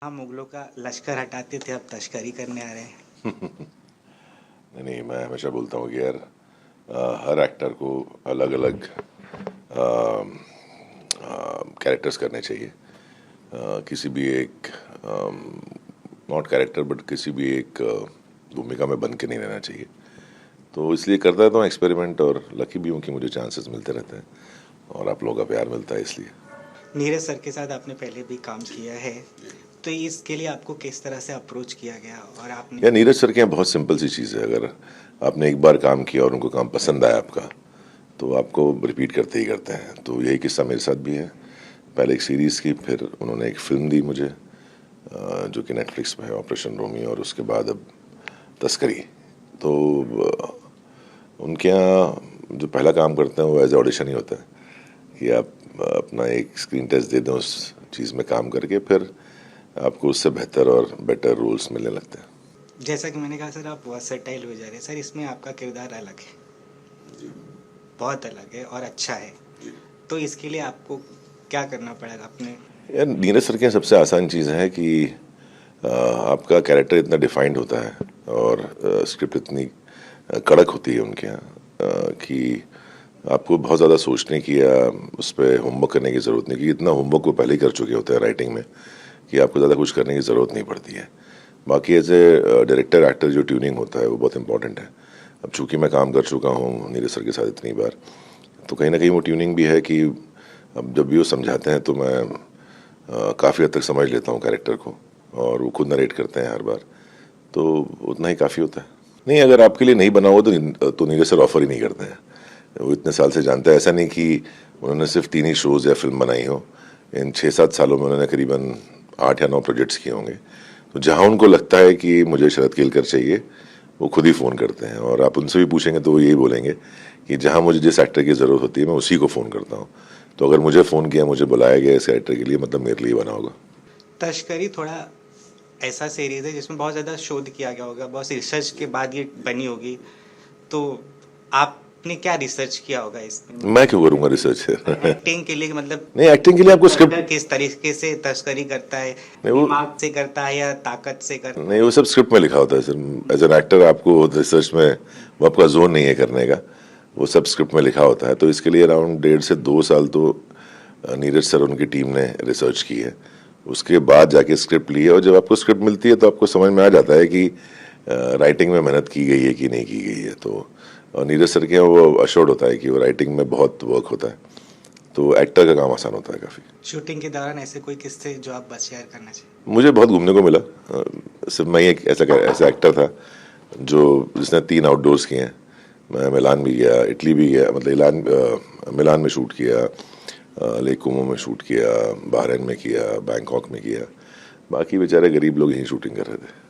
हाँ, मुगलों का लश्कर हटाते थे, अब तस्करी करने आ रहे हैं। नहीं नहीं, मैं हमेशा बोलता हूँ कि यार हर एक्टर को अलग अलग कैरेक्टर्स करने चाहिए। किसी भी एक नॉट कैरेक्टर बट किसी भी एक भूमिका में बन के नहीं रहना चाहिए। तो इसलिए करता रहता हूँ एक्सपेरिमेंट, और लकी भी हूँ कि मुझे चांसेस मिलते रहते हैं और आप लोगों का प्यार मिलता है इसलिए। नीरज सर के साथ आपने पहले भी काम किया है, तो इसके लिए आपको किस तरह से अप्रोच किया गया और आपने? यार नीरज सर के यहाँ बहुत सिंपल सी चीज़ है। अगर आपने एक बार काम किया और उनको काम पसंद आया आपका, तो आपको रिपीट करते ही करते हैं। तो यही किस्सा मेरे साथ भी है। पहले एक सीरीज़ की, फिर उन्होंने एक फ़िल्म दी मुझे जो कि नेटफ्लिक्स पे है, ऑपरेशन रोमियो, और उसके बाद अब तस्करी। तो उनके यहाँ जो पहला काम करते हैं वो एज ऑडिशन ही होता है कि आप अपना एक स्क्रीन टेस्ट दे दें उस चीज़ में काम करके, फिर आपको उससे बेहतर और बेटर रोल्स मिलने लगते हैं। जैसा कि मैंने कहा सर, आप वर्सेटाइल हो जा रहे हैं सर, इसमें आपका किरदार अलग है, बहुत अलग है और अच्छा है। तो इसके लिए आपको क्या करना पड़ेगा अपने? यार नीरज सर के यहाँ सबसे आसान चीज़ है कि आपका कैरेक्टर इतना डिफाइंड होता है और स्क्रिप्ट इतनी कड़क होती है उनके यहाँ कि आपको बहुत ज़्यादा सोचने की या उस पर होमवर्क करने की ज़रूरत नहीं, क्योंकि इतना होमवर्क वो पहले ही कर चुके होते हैं राइटिंग में कि आपको ज़्यादा कुछ करने की ज़रूरत नहीं पड़ती है। बाकी एज ए डायरेक्टर एक्टर जो ट्यूनिंग होता है वो बहुत इंपॉर्टेंट है। अब चूंकि मैं काम कर चुका हूँ नीरज सर के साथ इतनी बार, तो कहीं ना कहीं वो ट्यूनिंग भी है कि अब जब भी वो समझाते हैं तो मैं काफ़ी हद तक समझ लेता हूँ कैरेक्टर को, और वो खुद नरेट करते हैं हर बार, तो उतना ही काफ़ी होता है। नहीं, अगर आपके लिए नहीं बना हो तो नीरज सर ऑफर ही नहीं करते हैं। वो इतने साल से जानते हैं। ऐसा नहीं कि उन्होंने सिर्फ 3 ही शोज़ या फिल्म बनाई हो। इन 6-7 सालों में उन्होंने करीबन 8 या 9 प्रोजेक्ट्स किए होंगे। तो जहाँ उनको लगता है कि मुझे शरद केलकर चाहिए, वो खुद ही फ़ोन करते हैं। और आप उनसे भी पूछेंगे तो वो यही बोलेंगे कि जहाँ मुझे जिस एक्टर की ज़रूरत होती है मैं उसी को फ़ोन करता हूँ। तो अगर मुझे फ़ोन किया, मुझे बुलाया गया इस कैरेक्टर के लिए, मतलब मेरे लिए बना होगा। तस्करी थोड़ा ऐसा सीरीज है जिसमें बहुत ज़्यादा शोध किया गया होगा, बहुत रिसर्च के बाद ये बनी होगी, तो आपने क्या रिसर्च किया होगा इसमें? मैं क्यों करूँगा रिसर्च? एक्टिंग के लिए मतलब नहीं, एक्टिंग के लिए आपको एक्टर स्क्रिप्ट, किस तरीके से तस्करी करता है, नहीं वो दिमाग से करता है या ताकत से करता नहीं वो सब स्क्रिप्ट में लिखा होता है सर। एज एन एक्टर आपको रिसर्च में वो आपका जोन नहीं है करने का, वो सब स्क्रिप्ट में लिखा होता है। तो इसके लिए अराउंड 1.5 से 2 साल तो नीरज सर उनकी टीम ने रिसर्च की है। उसके बाद जाके स्क्रिप्ट ली है, और जब आपको स्क्रिप्ट मिलती है तो आपको समझ में आ जाता है कि राइटिंग में मेहनत की गई है कि नहीं की गई है। तो नीरज सर के यहाँ वो अश्योर्ड होता है कि वो राइटिंग में बहुत वर्क होता है, तो एक्टर का काम आसान होता है काफ़ी। है? शूटिंग के दौरान ऐसे कोई किस्से जो आप बस शेयर करना चाहिए? मुझे बहुत घूमने को मिला। सिर्फ मैं ही एक ऐसा एक्टर था जो जिसने 3 आउटडोर्स किए हैं। मैं मिलान भी गया, इटली भी गया, मतलब मिलान में शूट किया, लेक कोमो में शूट किया, बहरीन में किया, बैंकॉक में किया। बाकी बेचारे गरीब लोग यहीं शूटिंग कर रहे थे।